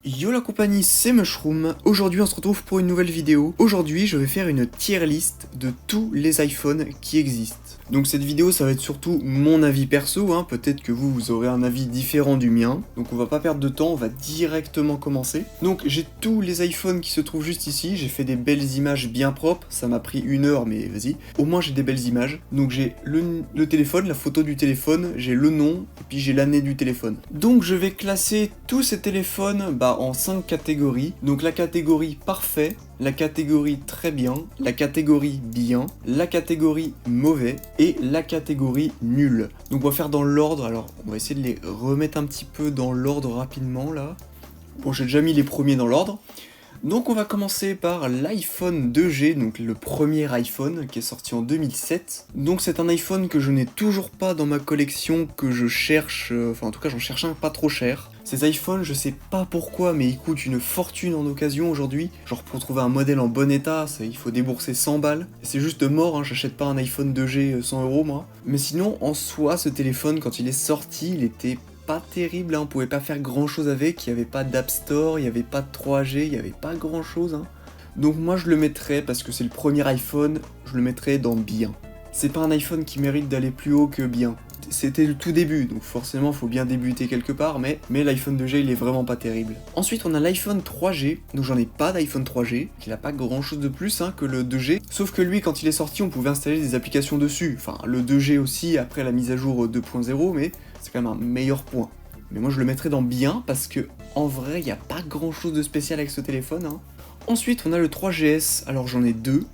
Yo la compagnie, c'est Mushroom. Aujourd'hui on se retrouve pour une nouvelle vidéo. Aujourd'hui je vais faire une tier list de tous les iPhones qui existent. Donc cette vidéo ça va être surtout mon avis perso, peut-être que vous aurez un avis différent du mien. Donc on va pas perdre de temps, on va directement commencer. Donc j'ai tous les iPhones qui se trouvent juste ici, j'ai fait des belles images bien propres, ça m'a pris 1 heure mais vas-y. Au moins j'ai des belles images. Donc j'ai le téléphone, la photo du téléphone, j'ai le nom et puis j'ai l'année du téléphone. Donc je vais classer tous ces téléphones en 5 catégories. Donc la catégorie parfait, la catégorie très bien, la catégorie bien, la catégorie mauvais et la catégorie nul. Donc on va faire dans l'ordre, alors on va essayer de les remettre un petit peu dans l'ordre rapidement là. Bon, j'ai déjà mis les premiers dans l'ordre. Donc on va commencer par l'iPhone 2G, donc le premier iPhone qui est sorti en 2007. Donc c'est un iPhone que je n'ai toujours pas dans ma collection, que je cherche, en tout cas j'en cherche un pas trop cher. Ces iPhones, je sais pas pourquoi, mais ils coûtent une fortune en occasion aujourd'hui. Genre pour trouver un modèle en bon état, il faut débourser 100 balles. C'est juste mort, j'achète pas un iPhone 2G 100 € moi. Mais sinon, en soi, ce téléphone, quand il est sorti, il était pas terrible, on pouvait pas faire grand chose avec, il y avait pas d'App Store, il y avait pas de 3G, il y avait pas grand chose. Donc moi je le mettrais, parce que c'est le premier iPhone, je le mettrais dans bien. C'est pas un iPhone qui mérite d'aller plus haut que bien. C'était le tout début, donc forcément faut bien débuter quelque part, mais l'iPhone 2G il est vraiment pas terrible. Ensuite on a l'iPhone 3G, donc j'en ai pas d'iPhone 3G, qui n'a pas grand chose de plus que le 2G, sauf que lui quand il est sorti on pouvait installer des applications dessus, enfin le 2G aussi après la mise à jour 2.0, mais c'est quand même un meilleur point. Mais moi je le mettrais dans bien, parce que en vrai il n'y a pas grand chose de spécial avec ce téléphone. Ensuite on a le 3GS, alors j'en ai deux.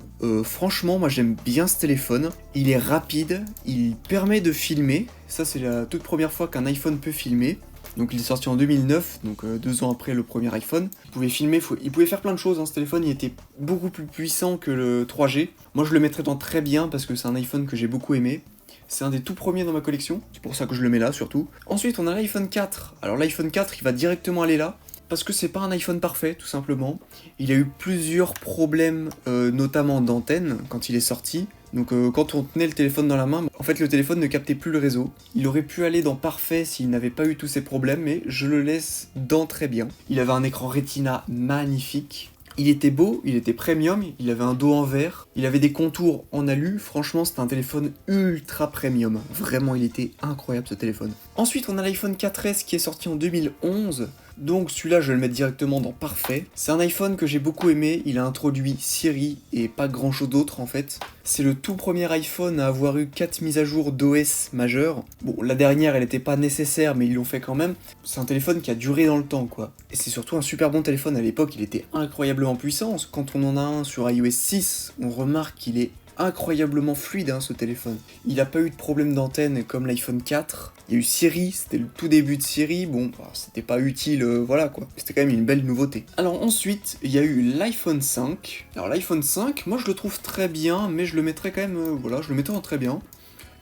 Franchement, moi j'aime bien ce téléphone. Il est rapide, il permet de filmer. Ça, c'est la toute première fois qu'un iPhone peut filmer. Donc il est sorti en 2009, donc 2 ans après le premier iPhone. Il pouvait filmer, il pouvait faire plein de choses. Ce téléphone, il était beaucoup plus puissant que le 3G. Moi, je le mettrais dans très bien parce que c'est un iPhone que j'ai beaucoup aimé. C'est un des tout premiers dans ma collection. C'est pour ça que je le mets là, surtout. Ensuite, on a l'iPhone 4. Alors l'iPhone 4, il va directement aller là. Parce que c'est pas un iPhone parfait, tout simplement. Il a eu plusieurs problèmes, notamment d'antenne, quand il est sorti. Donc quand on tenait le téléphone dans la main, en fait le téléphone ne captait plus le réseau. Il aurait pu aller dans parfait s'il n'avait pas eu tous ces problèmes, mais je le laisse dans très bien. Il avait un écran Retina magnifique. Il était beau, il était premium, il avait un dos en verre, il avait des contours en alu, franchement c'était un téléphone ultra premium. Vraiment il était incroyable ce téléphone. Ensuite on a l'iPhone 4S qui est sorti en 2011. Donc celui-là je vais le mettre directement dans parfait. C'est un iPhone que j'ai beaucoup aimé, il a introduit Siri et pas grand chose d'autre en fait. C'est le tout premier iPhone à avoir eu 4 mises à jour d'OS majeures. Bon, la dernière elle était pas nécessaire mais ils l'ont fait quand même. C'est un téléphone qui a duré dans le temps quoi. Et c'est surtout un super bon téléphone, à l'époque il était incroyablement puissant. Quand on en a un sur iOS 6, on remarque qu'il est incroyablement fluide ce téléphone. Il n'a pas eu de problème d'antenne comme l'iPhone 4. Il y a eu Siri, c'était le tout début de Siri, bon, c'était pas utile, voilà quoi. C'était quand même une belle nouveauté. Alors ensuite, il y a eu l'iPhone 5. Alors l'iPhone 5, moi je le trouve très bien, mais je le mettrais quand même, je le mettrais en très bien.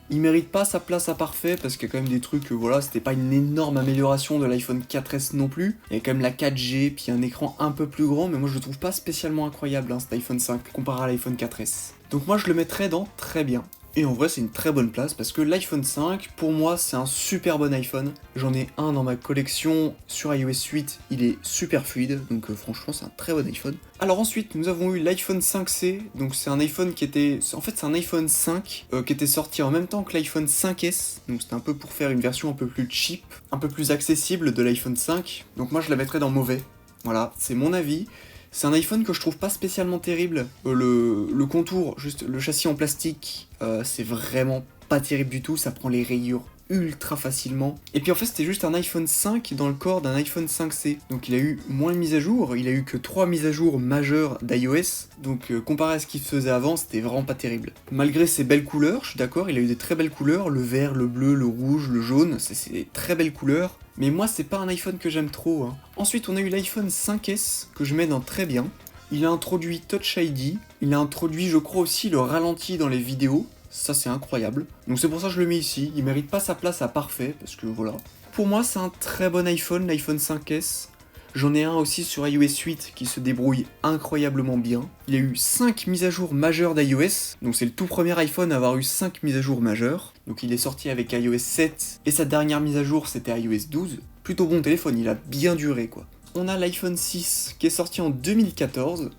Il mérite pas sa place à parfait parce qu'il y a quand même des trucs, c'était pas une énorme amélioration de l'iPhone 4S non plus. Il y a quand même la 4G, puis un écran un peu plus grand, mais moi je le trouve pas spécialement incroyable cet iPhone 5 comparé à l'iPhone 4S. Donc moi je le mettrais dans très bien. Et en vrai c'est une très bonne place parce que l'iPhone 5 pour moi c'est un super bon iPhone. J'en ai un dans ma collection sur iOS 8, il est super fluide, donc franchement c'est un très bon iPhone. Alors ensuite nous avons eu l'iPhone 5C, donc c'est un iPhone qui était... En fait c'est un iPhone 5 qui était sorti en même temps que l'iPhone 5S, donc c'était un peu pour faire une version un peu plus cheap, un peu plus accessible de l'iPhone 5. Donc moi je la mettrais dans mauvais, voilà, c'est mon avis. C'est un iPhone que je trouve pas spécialement terrible. Le contour, juste le châssis en plastique, c'est vraiment pas terrible du tout. Ça prend les rayures ultra facilement. Et puis en fait c'était juste un iPhone 5 dans le corps d'un iPhone 5C. Donc il a eu moins de mises à jour. Il a eu que 3 mises à jour majeures d'iOS. Donc comparé à ce qu'il faisait avant, c'était vraiment pas terrible. Malgré ses belles couleurs, je suis d'accord, il a eu des très belles couleurs. Le vert, le bleu, le rouge, le jaune, c'est des très belles couleurs. Mais moi c'est pas un iPhone que j'aime trop. Ensuite on a eu l'iPhone 5S que je mets dans très bien. Il a introduit Touch ID, il a introduit je crois aussi le ralenti dans les vidéos. Ça c'est incroyable. Donc c'est pour ça que je le mets ici, il mérite pas sa place à parfait parce que voilà. Pour moi c'est un très bon iPhone, l'iPhone 5S. J'en ai un aussi sur iOS 8 qui se débrouille incroyablement bien. Il y a eu 5 mises à jour majeures d'iOS, donc c'est le tout premier iPhone à avoir eu 5 mises à jour majeures. Donc il est sorti avec iOS 7 et sa dernière mise à jour c'était iOS 12. Plutôt bon téléphone, il a bien duré quoi. on a l'iPhone 6 qui est sorti en 2014.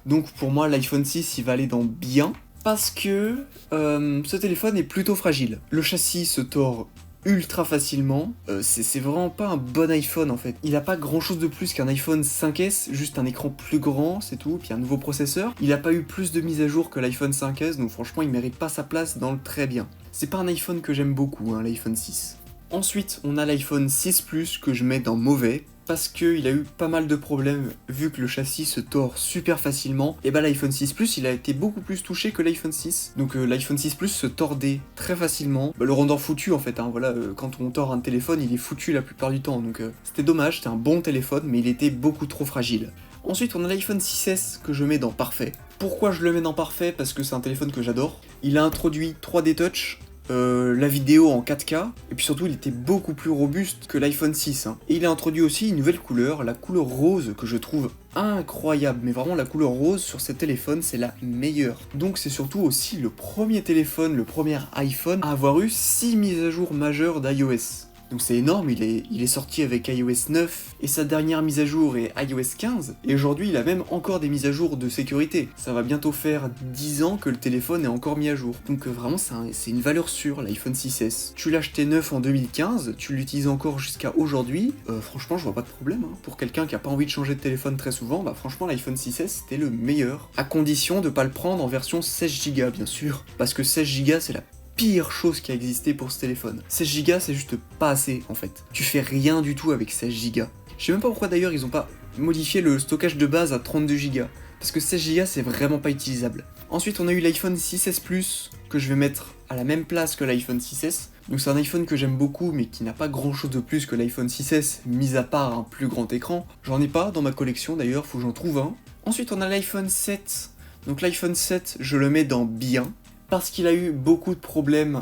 Donc pour moi, l'iPhone 6, il va aller dans bien. Parce que ce téléphone est plutôt fragile. Le châssis se tord ultra facilement. C'est vraiment pas un bon iPhone en fait. Il a pas grand chose de plus qu'un iPhone 5S, juste un écran plus grand, c'est tout, puis un nouveau processeur. Il a pas eu plus de mises à jour que l'iPhone 5S, donc franchement il mérite pas sa place dans le très bien. C'est pas un iPhone que j'aime beaucoup, hein, l'iPhone 6. Ensuite, on a l'iPhone 6 Plus que je mets dans mauvais, parce qu'il a eu pas mal de problèmes, vu que le châssis se tord super facilement, et bah l'iPhone 6 Plus il a été beaucoup plus touché que l'iPhone 6. Donc l'iPhone 6 Plus se tordait très facilement, le rendant foutu en fait, hein, voilà, quand on tord un téléphone il est foutu la plupart du temps, donc c'était dommage, c'était un bon téléphone, mais il était beaucoup trop fragile. Ensuite on a l'iPhone 6S que je mets dans parfait. Pourquoi je le mets dans parfait? Parce que c'est un téléphone que j'adore. Il a introduit 3D Touch, la vidéo en 4K, et puis surtout il était beaucoup plus robuste que l'iPhone 6. Hein. Et il a introduit aussi une nouvelle couleur, la couleur rose, que je trouve incroyable, mais vraiment la couleur rose sur ce téléphone c'est la meilleure. Donc c'est surtout aussi le premier téléphone, le premier iPhone à avoir eu 6 mises à jour majeures d'iOS. Donc c'est énorme, il est sorti avec iOS 9 et sa dernière mise à jour est iOS 15 et aujourd'hui il a même encore des mises à jour de sécurité. Ça va bientôt faire 10 ans que le téléphone est encore mis à jour. Donc vraiment c'est une valeur sûre l'iPhone 6S. Tu l'as acheté neuf en 2015, tu l'utilises encore jusqu'à aujourd'hui, franchement je vois pas de problème. Hein. Pour quelqu'un qui a pas envie de changer de téléphone très souvent, bah franchement l'iPhone 6S c'était le meilleur. À condition de pas le prendre en version 16Go bien sûr, parce que 16Go c'est la pire chose qui a existé pour ce téléphone. 16Go c'est juste pas assez en fait. Tu fais rien du tout avec 16Go. Je sais même pas pourquoi d'ailleurs ils ont pas modifié le stockage de base à 32Go. Parce que 16Go c'est vraiment pas utilisable. Ensuite on a eu l'iPhone 6S Plus que je vais mettre à la même place que l'iPhone 6S. Donc c'est un iPhone que j'aime beaucoup mais qui n'a pas grand chose de plus que l'iPhone 6S, mis à part un plus grand écran. J'en ai pas dans ma collection d'ailleurs, faut que j'en trouve un. Ensuite on a l'iPhone 7. Donc l'iPhone 7 je le mets dans bien. Parce qu'il a eu beaucoup de problèmes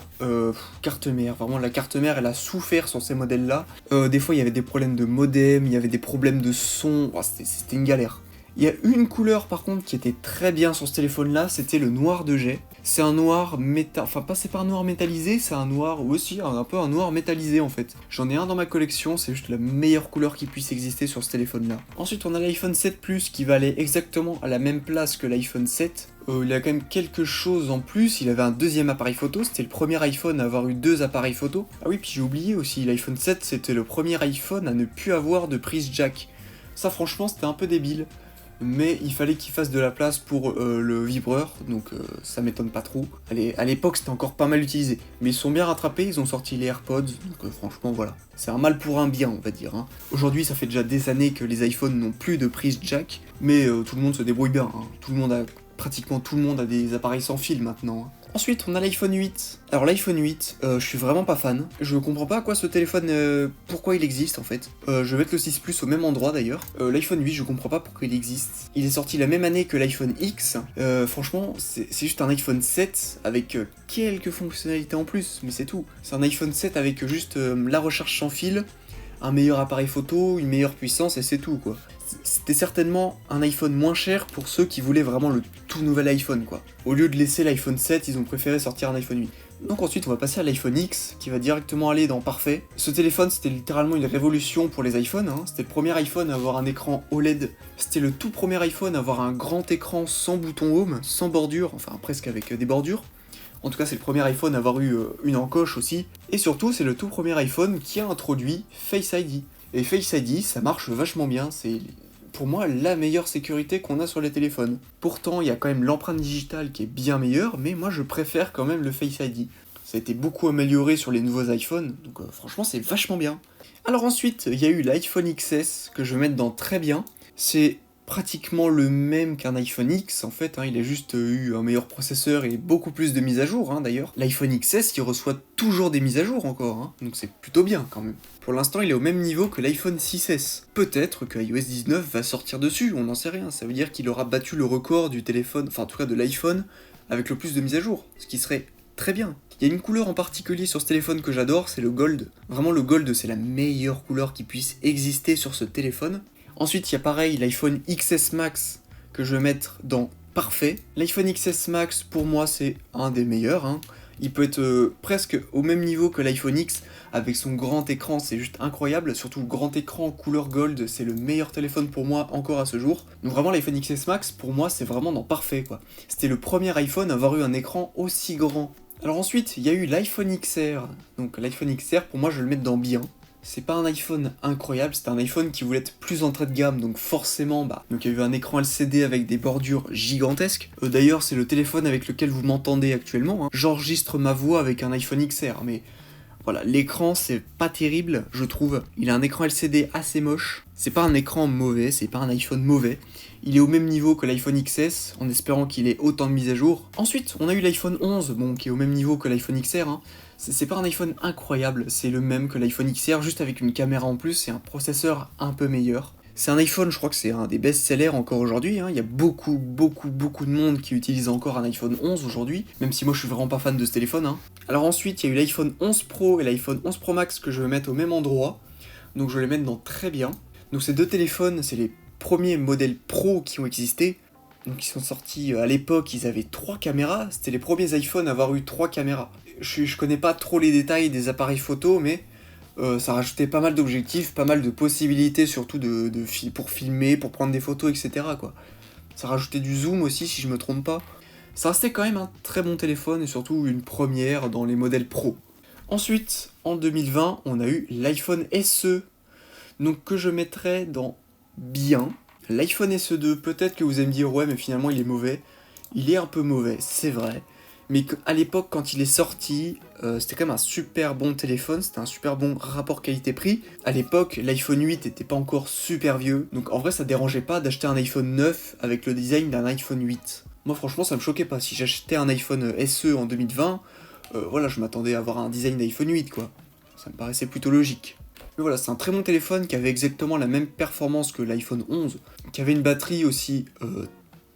carte mère. Vraiment, la carte mère, elle a souffert sur ces modèles-là. Des fois, il y avait des problèmes de modem, il y avait des problèmes de son. Oh, c'était une galère. Il y a une couleur, par contre, qui était très bien sur ce téléphone-là, c'était le noir de jet. C'est un noir enfin, pas c'est pas un noir métallisé, c'est un noir, aussi, un peu un noir métallisé, en fait. J'en ai un dans ma collection, c'est juste la meilleure couleur qui puisse exister sur ce téléphone-là. Ensuite, on a l'iPhone 7 Plus qui va aller exactement à la même place que l'iPhone 7. Il a quand même quelque chose en plus, il avait un deuxième appareil photo, c'était le premier iPhone à avoir eu 2 appareils photo. Ah oui, puis j'ai oublié aussi, l'iPhone 7 c'était le premier iPhone à ne plus avoir de prise jack. Ça franchement c'était un peu débile, mais il fallait qu'il fasse de la place pour le vibreur, donc ça m'étonne pas trop. À l'époque c'était encore pas mal utilisé, mais ils sont bien rattrapés, ils ont sorti les AirPods, donc franchement voilà. C'est un mal pour un bien on va dire. Hein. Aujourd'hui ça fait déjà des années que les iPhones n'ont plus de prise jack, mais tout le monde se débrouille bien, hein. Pratiquement tout le monde a des appareils sans fil maintenant. Ensuite, on a l'iPhone 8. Alors l'iPhone 8, je suis vraiment pas fan. Je comprends pas à quoi ce téléphone, pourquoi il existe en fait. Je vais mettre le 6 Plus au même endroit d'ailleurs. L'iPhone 8, je comprends pas pourquoi il existe. Il est sorti la même année que l'iPhone X. Franchement, c'est juste un iPhone 7 avec quelques fonctionnalités en plus, mais c'est tout. C'est un iPhone 7 avec juste la recharge sans fil, un meilleur appareil photo, une meilleure puissance et c'est tout quoi. C'était certainement un iPhone moins cher pour ceux qui voulaient vraiment le tout nouvel iPhone quoi. Au lieu de laisser l'iPhone 7, ils ont préféré sortir un iPhone 8. Donc ensuite on va passer à l'iPhone X qui va directement aller dans parfait. Ce téléphone c'était littéralement une révolution pour les iPhones, hein. C'était le premier iPhone à avoir un écran OLED. C'était le tout premier iPhone à avoir un grand écran sans bouton home, sans bordure, enfin presque avec des bordures. En tout cas, c'est le premier iPhone à avoir eu une encoche aussi. Et surtout, c'est le tout premier iPhone qui a introduit Face ID. Et Face ID, ça marche vachement bien. C'est pour moi la meilleure sécurité qu'on a sur les téléphones. Pourtant, il y a quand même l'empreinte digitale qui est bien meilleure, mais moi je préfère quand même le Face ID. Ça a été beaucoup amélioré sur les nouveaux iPhones, donc franchement c'est vachement bien. Alors ensuite, il y a eu l'iPhone XS que je vais mettre dans très bien. C'est pratiquement le même qu'un iPhone X en fait, hein, il a juste eu un meilleur processeur et beaucoup plus de mises à jour hein, d'ailleurs. L'iPhone XS il reçoit toujours des mises à jour encore, hein, donc c'est plutôt bien quand même. Pour l'instant il est au même niveau que l'iPhone 6S. Peut-être que iOS 19 va sortir dessus, on n'en sait rien, ça veut dire qu'il aura battu le record du téléphone, enfin en tout cas de l'iPhone, avec le plus de mises à jour, ce qui serait très bien. Il y a une couleur en particulier sur ce téléphone que j'adore, c'est le gold. Vraiment le gold c'est la meilleure couleur qui puisse exister sur ce téléphone. Ensuite, il y a pareil l'iPhone XS Max que je vais mettre dans parfait. L'iPhone XS Max, pour moi, c'est un des meilleurs. Hein. Il peut être presque au même niveau que l'iPhone X avec son grand écran, c'est juste incroyable. Surtout le grand écran couleur gold, c'est le meilleur téléphone pour moi encore à ce jour. Donc vraiment l'iPhone XS Max, pour moi c'est vraiment dans parfait quoi. C'était le premier iPhone à avoir eu un écran aussi grand. Alors ensuite, il y a eu l'iPhone XR. Donc l'iPhone XR, pour moi je le mets dans bien. C'est pas un iPhone incroyable, c'est un iPhone qui voulait être plus entrée de gamme, donc forcément, donc il y a eu un écran LCD avec des bordures gigantesques. D'ailleurs, c'est le téléphone avec lequel vous m'entendez actuellement, hein. J'enregistre ma voix avec un iPhone XR, mais voilà, l'écran c'est pas terrible, je trouve. Il a un écran LCD assez moche. C'est pas un écran mauvais, c'est pas un iPhone mauvais. Il est au même niveau que l'iPhone XS, en espérant qu'il ait autant de mises à jour. Ensuite, on a eu l'iPhone 11, qui est au même niveau que l'iPhone XR, hein. C'est pas un iPhone incroyable, c'est le même que l'iPhone XR, juste avec une caméra en plus et un processeur un peu meilleur. C'est un iPhone, je crois que c'est un des best-sellers encore aujourd'hui, hein. Il y a beaucoup de monde qui utilise encore un iPhone 11 aujourd'hui, même si moi je suis vraiment pas fan de ce téléphone, hein. Alors ensuite, il y a eu l'iPhone 11 Pro et l'iPhone 11 Pro Max que je vais mettre au même endroit, donc je vais les mettre dans très bien. Donc ces deux téléphones, c'est les premiers modèles Pro qui ont existé. Donc ils sont sortis à l'époque, ils avaient 3 caméras, c'était les premiers iPhones à avoir eu 3 caméras. Je connais pas trop les détails des appareils photo, mais ça rajoutait pas mal d'objectifs, pas mal de possibilités, surtout pour filmer, pour prendre des photos, etc. quoi. Ça rajoutait du zoom aussi, si je me trompe pas. Ça restait quand même un très bon téléphone, et surtout une première dans les modèles Pro. Ensuite, en 2020, on a eu l'iPhone SE, donc que je mettrais dans bien. L'iPhone SE2, peut-être que vous allez me dire, ouais, mais finalement il est mauvais. Il est un peu mauvais, c'est vrai. Mais à l'époque, quand il est sorti, c'était quand même un super bon téléphone, c'était un super bon rapport qualité-prix. À l'époque, l'iPhone 8 était pas encore super vieux, donc en vrai ça dérangeait pas d'acheter un iPhone 9 avec le design d'un iPhone 8. Moi franchement ça me choquait pas, si j'achetais un iPhone SE en 2020, voilà, je m'attendais à avoir un design d'iPhone 8 quoi. Ça me paraissait plutôt logique. Mais voilà, c'est un très bon téléphone qui avait exactement la même performance que l'iPhone 11, qui avait une batterie aussi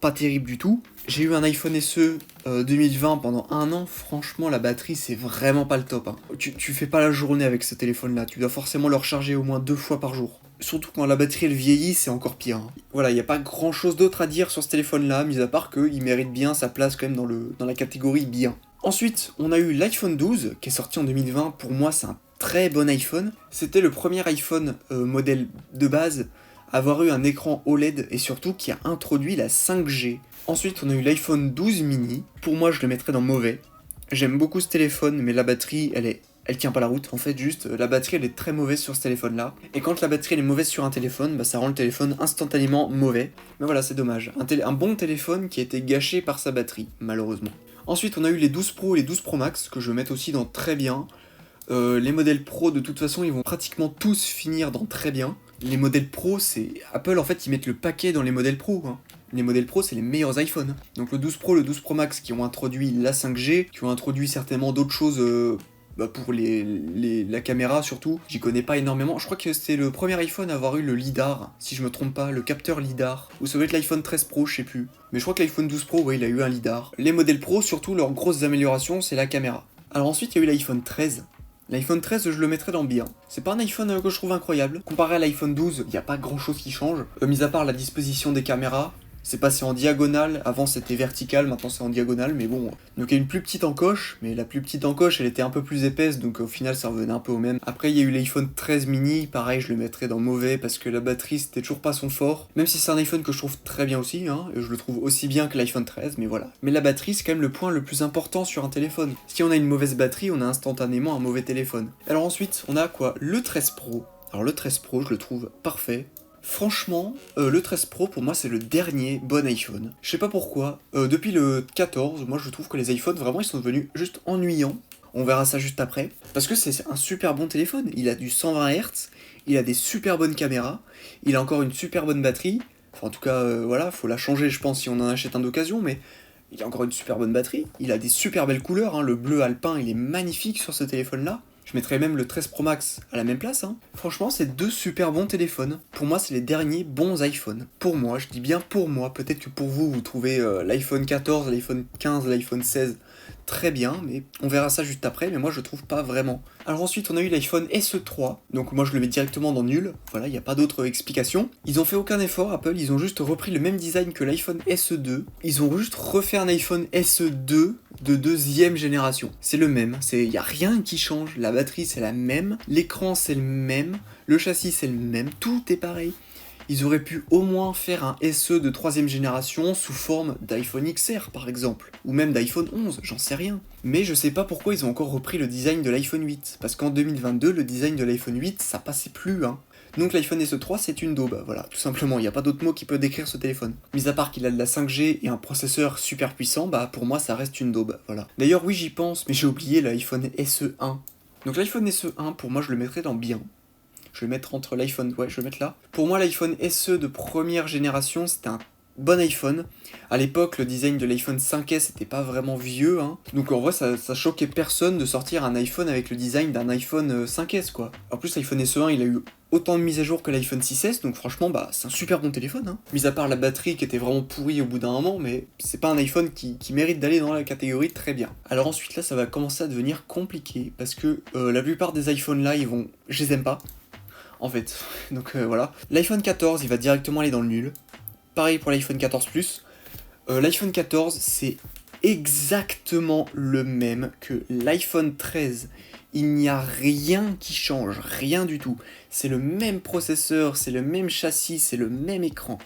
pas terrible du tout. J'ai eu un iPhone SE 2020 pendant un an, franchement la batterie c'est vraiment pas le top, hein. Tu fais pas la journée avec ce téléphone là, tu dois forcément le recharger au moins 2 fois par jour. Surtout quand la batterie elle vieillit, c'est encore pire, hein. Voilà, il n'y a pas grand chose d'autre à dire sur ce téléphone là, mis à part qu'il mérite bien sa place quand même dans la catégorie bien. Ensuite, on a eu l'iPhone 12 qui est sorti en 2020, pour moi c'est un très bon iPhone. C'était le premier iPhone modèle de base à avoir eu un écran OLED et surtout qui a introduit la 5G. Ensuite, on a eu l'iPhone 12 mini. Pour moi, je le mettrais dans mauvais. J'aime beaucoup ce téléphone, mais la batterie, elle tient pas la route. En fait, juste, la batterie, elle est très mauvaise sur ce téléphone-là. Et quand la batterie, elle est mauvaise sur un téléphone, ça rend le téléphone instantanément mauvais. Mais voilà, c'est dommage. Un bon téléphone qui a été gâché par sa batterie, malheureusement. Ensuite, on a eu les 12 Pro et les 12 Pro Max, que je vais mettre aussi dans très bien. Les modèles Pro, de toute façon, ils vont pratiquement tous finir dans très bien. Les modèles Pro, c'est... Apple, en fait, ils mettent le paquet dans les modèles Pro, hein. Les modèles Pro, c'est les meilleurs iPhones. Donc le 12 Pro, le 12 Pro Max qui ont introduit la 5G, qui ont introduit certainement d'autres choses pour la caméra surtout. J'y connais pas énormément. Je crois que c'est le premier iPhone à avoir eu le LiDAR, si je me trompe pas, le capteur LiDAR. Ou ça doit être l'iPhone 13 Pro, je sais plus. Mais je crois que l'iPhone 12 Pro, ouais, il a eu un LiDAR. Les modèles Pro, surtout, leurs grosses améliorations, c'est la caméra. Alors ensuite, il y a eu l'iPhone 13. L'iPhone 13, je le mettrais dans bien. C'est pas un iPhone que je trouve incroyable. Comparé à l'iPhone 12, il n'y a pas grand chose qui change. Mis à part la disposition des caméras. C'est passé en diagonale, avant c'était vertical, maintenant c'est en diagonale, mais bon. Donc il y a une plus petite encoche, mais la plus petite encoche elle était un peu plus épaisse, donc au final ça revenait un peu au même. Après il y a eu l'iPhone 13 mini, pareil je le mettrais dans mauvais, parce que la batterie c'était toujours pas son fort. Même si c'est un iPhone que je trouve très bien aussi, hein, et je le trouve aussi bien que l'iPhone 13, mais voilà. Mais la batterie c'est quand même le point le plus important sur un téléphone. Si on a une mauvaise batterie, on a instantanément un mauvais téléphone. Alors ensuite, on a quoi? Le 13 Pro. Alors le 13 Pro, je le trouve parfait. Franchement, le 13 Pro pour moi c'est le dernier bon iPhone. Je sais pas pourquoi, depuis le 14, moi je trouve que les iPhones vraiment ils sont devenus juste ennuyants. On verra ça juste après. Parce que c'est un super bon téléphone, il a du 120 Hz, il a des super bonnes caméras, il a encore une super bonne batterie. Enfin en tout cas voilà, faut la changer je pense si on en achète un d'occasion, mais il a encore une super bonne batterie. Il a des super belles couleurs, hein. Le bleu alpin il est magnifique sur ce téléphone là. Je mettrais même le 13 Pro Max à la même place, hein. Franchement, c'est deux super bons téléphones. Pour moi, c'est les derniers bons iPhones. Pour moi, je dis bien pour moi. Peut-être que pour vous, vous trouvez l'iPhone 14, l'iPhone 15, l'iPhone 16 très bien, mais on verra ça juste après, mais moi je trouve pas vraiment. Alors ensuite on a eu l'iPhone SE3, donc moi je le mets directement dans nul, voilà, il n'y a pas d'autre explication. Ils ont fait aucun effort, Apple, ils ont juste repris le même design que l'iPhone SE2, ils ont juste refait un iPhone SE2 de deuxième génération. C'est le même, il n'y a rien qui change, la batterie c'est la même, l'écran c'est le même, le châssis c'est le même, tout est pareil. Ils auraient pu au moins faire un SE de troisième génération sous forme d'iPhone XR par exemple, ou même d'iPhone 11, j'en sais rien. Mais je sais pas pourquoi ils ont encore repris le design de l'iPhone 8, parce qu'en 2022, le design de l'iPhone 8, ça passait plus, hein. Donc l'iPhone SE3 c'est une daube, voilà, tout simplement, il n'y a pas d'autre mot qui peut décrire ce téléphone. Mis à part qu'il a de la 5G et un processeur super puissant, bah pour moi ça reste une daube, voilà. D'ailleurs oui j'y pense, mais j'ai oublié l'iPhone SE1. Donc l'iPhone SE1, pour moi je le mettrais dans bien. Je vais le mettre entre l'iPhone, ouais, je vais le mettre là. Pour moi, l'iPhone SE de première génération, c'était un bon iPhone. À l'époque, le design de l'iPhone 5S n'était pas vraiment vieux, hein. Donc en vrai, ça choquait personne de sortir un iPhone avec le design d'un iPhone 5S, quoi. En plus, l'iPhone SE1, il a eu autant de mises à jour que l'iPhone 6S, donc franchement, bah, c'est un super bon téléphone, hein. Mis à part la batterie qui était vraiment pourrie au bout d'un moment, mais c'est pas un iPhone qui mérite d'aller dans la catégorie très bien. Alors ensuite, là, ça va commencer à devenir compliqué, parce que la plupart des iPhones là, je les aime pas. En fait, donc voilà. L'iPhone 14, il va directement aller dans le nul. Pareil pour l'iPhone 14 Plus. L'iPhone 14, c'est exactement le même que l'iPhone 13. Il n'y a rien qui change, rien du tout. C'est le même processeur, c'est le même châssis, c'est le même écran.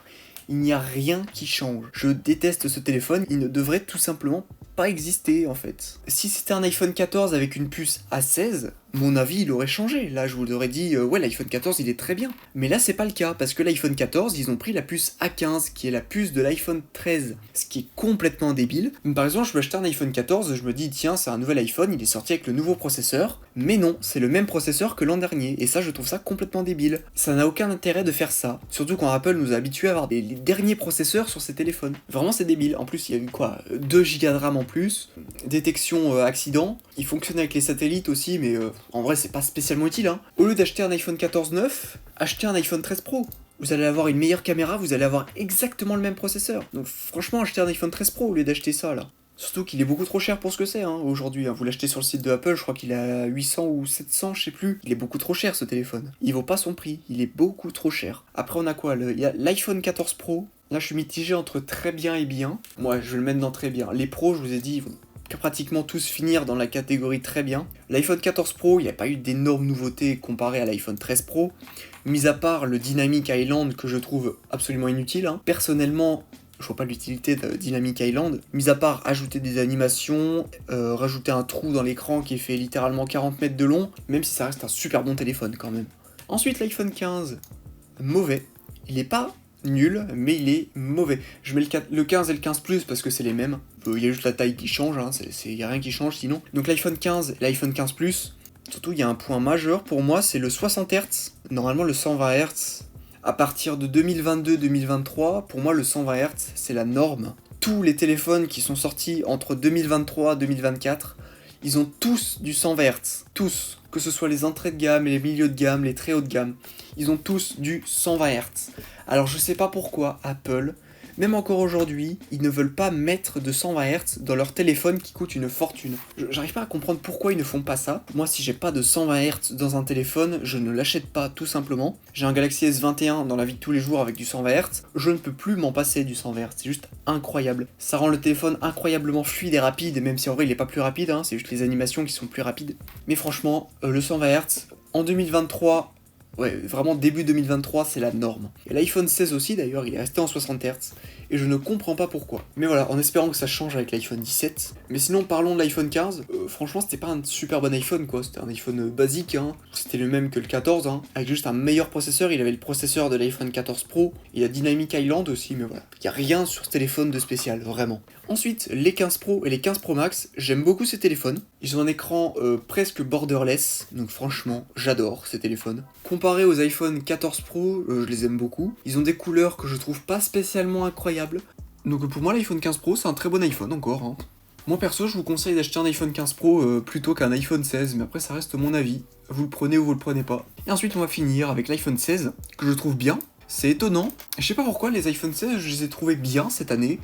Il n'y a rien qui change. Je déteste ce téléphone, il ne devrait tout simplement pas exister en fait. Si c'était un iPhone 14 avec une puce A16, mon avis il aurait changé. Là je vous aurais dit ouais l'iPhone 14 il est très bien. Mais là c'est pas le cas parce que l'iPhone 14 ils ont pris la puce A15 qui est la puce de l'iPhone 13. Ce qui est complètement débile. Par exemple je veux acheter un iPhone 14, je me dis tiens c'est un nouvel iPhone, il est sorti avec le nouveau processeur. Mais non, c'est le même processeur que l'an dernier. Et ça je trouve ça complètement débile. Ça n'a aucun intérêt de faire ça. Surtout quand Apple nous a habitués à avoir les derniers processeurs sur ses téléphones. Vraiment c'est débile. En plus il y a eu quoi 2 Go de RAM en plus. Détection accident. Il fonctionne avec les satellites aussi mais en vrai c'est pas spécialement utile hein. Au lieu d'acheter un iPhone 14 neuf, achetez un iPhone 13 Pro. Vous allez avoir une meilleure caméra, vous allez avoir exactement le même processeur. Donc franchement achetez un iPhone 13 Pro au lieu d'acheter ça là. Surtout qu'il est beaucoup trop cher pour ce que c'est hein, aujourd'hui. Hein. Vous l'achetez sur le site de Apple, je crois qu'il est à 800 ou 700, je sais plus. Il est beaucoup trop cher ce téléphone. Il vaut pas son prix, il est beaucoup trop cher. Après on a quoi il y a l'iPhone 14 Pro. Là je suis mitigé entre très bien et bien. Moi je vais le mettre dans très bien. Les pros je vous ai dit ils vont pratiquement tous finir dans la catégorie très bien. L'iPhone 14 Pro, il n'y a pas eu d'énormes nouveautés comparé à l'iPhone 13 Pro, mis à part le Dynamic Island que je trouve absolument inutile. Hein. Personnellement, je vois pas l'utilité de Dynamic Island, mis à part ajouter des animations, rajouter un trou dans l'écran qui fait littéralement 40 mètres de long, même si ça reste un super bon téléphone quand même. Ensuite l'iPhone 15, mauvais. Il est pas nul, mais il est mauvais. Je mets le 15 et le 15 Plus parce que c'est les mêmes. Il y a juste la taille qui change, hein, il n'y a rien qui change sinon. Donc l'iPhone 15 et l'iPhone 15 Plus, surtout il y a un point majeur pour moi, c'est le 60 Hz. Normalement le 120 Hz, à partir de 2022-2023, pour moi le 120 Hz c'est la norme. Tous les téléphones qui sont sortis entre 2023 et 2024, ils ont tous du 120 Hz. Tous. Que ce soit les entrées de gamme, les milieux de gamme, les très hauts de gamme. Ils ont tous du 120 Hz. Alors je sais pas pourquoi Apple, même encore aujourd'hui, ils ne veulent pas mettre de 120 Hz dans leur téléphone qui coûte une fortune. J'arrive pas à comprendre pourquoi ils ne font pas ça. Moi, si j'ai pas de 120 Hz dans un téléphone, je ne l'achète pas tout simplement. J'ai un Galaxy S21 dans la vie de tous les jours avec du 120 Hz. Je ne peux plus m'en passer du 120 Hz. C'est juste incroyable. Ça rend le téléphone incroyablement fluide et rapide, même si en vrai il est pas plus rapide, hein, c'est juste les animations qui sont plus rapides. Mais franchement, le 120 Hz, en 2023... ouais, vraiment début 2023, c'est la norme. Et l'iPhone 16 aussi, d'ailleurs, il est resté en 60 Hz. Et je ne comprends pas pourquoi. Mais voilà, en espérant que ça change avec l'iPhone 17. Mais sinon, parlons de l'iPhone 15. Franchement, c'était pas un super bon iPhone, quoi. C'était un iPhone basique, hein. C'était le même que le 14, hein. Avec juste un meilleur processeur. Il avait le processeur de l'iPhone 14 Pro. Il a Dynamic Island aussi, mais voilà. Il n'y a rien sur ce téléphone de spécial, vraiment. Ensuite, les 15 Pro et les 15 Pro Max, j'aime beaucoup ces téléphones. Ils ont un écran presque borderless, donc franchement, j'adore ces téléphones. Comparé aux iPhone 14 Pro, je les aime beaucoup. Ils ont des couleurs que je trouve pas spécialement incroyables. Donc pour moi, l'iPhone 15 Pro, c'est un très bon iPhone encore. Hein. Moi perso, je vous conseille d'acheter un iPhone 15 Pro plutôt qu'un iPhone 16, mais après ça reste mon avis. Vous le prenez ou vous le prenez pas. Et ensuite, on va finir avec l'iPhone 16, que je trouve bien. C'est étonnant. Je sais pas pourquoi les iPhone 16, je les ai trouvés bien cette année.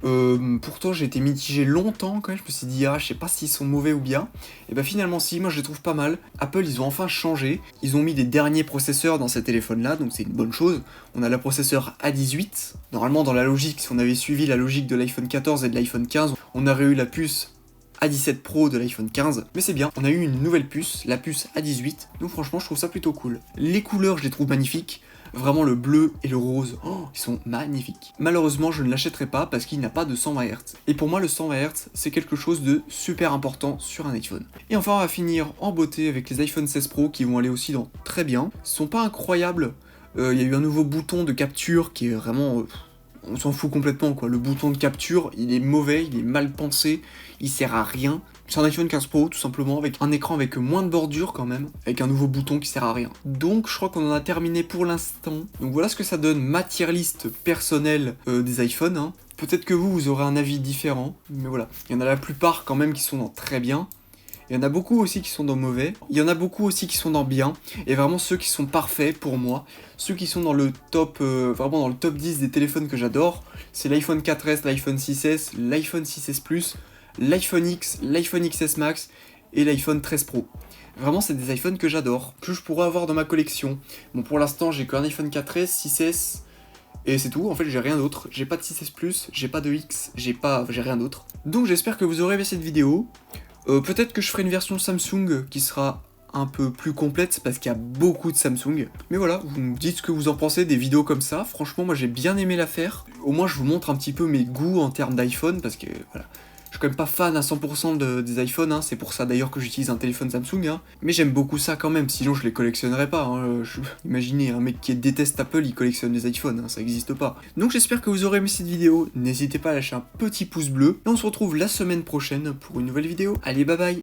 Pourtant, j'ai été mitigé longtemps quand même. Je me suis dit, ah, je sais pas s'ils sont mauvais ou bien. Et bah finalement, si, moi je les trouve pas mal. Apple, ils ont enfin changé. Ils ont mis des derniers processeurs dans ces téléphones-là, donc c'est une bonne chose. On a le processeur A18. Normalement, dans la logique, si on avait suivi la logique de l'iPhone 14 et de l'iPhone 15, on aurait eu la puce A17 Pro de l'iPhone 15, mais c'est bien, on a eu une nouvelle puce, la puce A18, donc franchement je trouve ça plutôt cool. Les couleurs je les trouve magnifiques, vraiment le bleu et le rose, ils sont magnifiques. Malheureusement je ne l'achèterai pas parce qu'il n'a pas de 120 Hz. Et pour moi le 120 Hz c'est quelque chose de super important sur un iPhone. Et enfin on va finir en beauté avec les iPhone 16 Pro qui vont aller aussi dans très bien. Ils sont pas incroyables, il y a eu un nouveau bouton de capture qui est vraiment... on s'en fout complètement quoi, le bouton de capture il est mauvais, il est mal pensé, il sert à rien. C'est un iPhone 15 Pro tout simplement avec un écran avec moins de bordure quand même, avec un nouveau bouton qui sert à rien. Donc je crois qu'on en a terminé pour l'instant. Donc voilà ce que ça donne ma tier list personnelle des iPhones. Hein. Peut-être que vous aurez un avis différent, mais voilà. Il y en a la plupart quand même qui sont dans très bien. Il y en a beaucoup aussi qui sont dans mauvais, il y en a beaucoup aussi qui sont dans bien, et vraiment ceux qui sont parfaits pour moi, ceux qui sont dans le top, vraiment dans le top 10 des téléphones que j'adore, c'est l'iPhone 4S, l'iPhone 6S, l'iPhone 6S Plus, l'iPhone X, l'iPhone XS Max et l'iPhone 13 Pro. Vraiment c'est des iPhones que j'adore, que je pourrais avoir dans ma collection. Bon pour l'instant j'ai qu'un iPhone 4S, 6S, et c'est tout, en fait j'ai rien d'autre, j'ai pas de 6S Plus, j'ai pas de X, j'ai rien d'autre. Donc j'espère que vous aurez aimé cette vidéo. Peut-être que je ferai une version Samsung qui sera un peu plus complète parce qu'il y a beaucoup de Samsung. Mais voilà, vous me dites ce que vous en pensez des vidéos comme ça. Franchement, moi j'ai bien aimé la faire. Au moins, je vous montre un petit peu mes goûts en termes d'iPhone parce que voilà. Je suis quand même pas fan à 100% des iPhones, hein. C'est pour ça d'ailleurs que j'utilise un téléphone Samsung, hein. Mais j'aime beaucoup ça quand même, sinon je les collectionnerais pas. Hein. Imaginez, un mec qui déteste Apple, il collectionne les iPhones, hein. Ça existe pas. Donc j'espère que vous aurez aimé cette vidéo, n'hésitez pas à lâcher un petit pouce bleu, et on se retrouve la semaine prochaine pour une nouvelle vidéo. Allez, bye bye.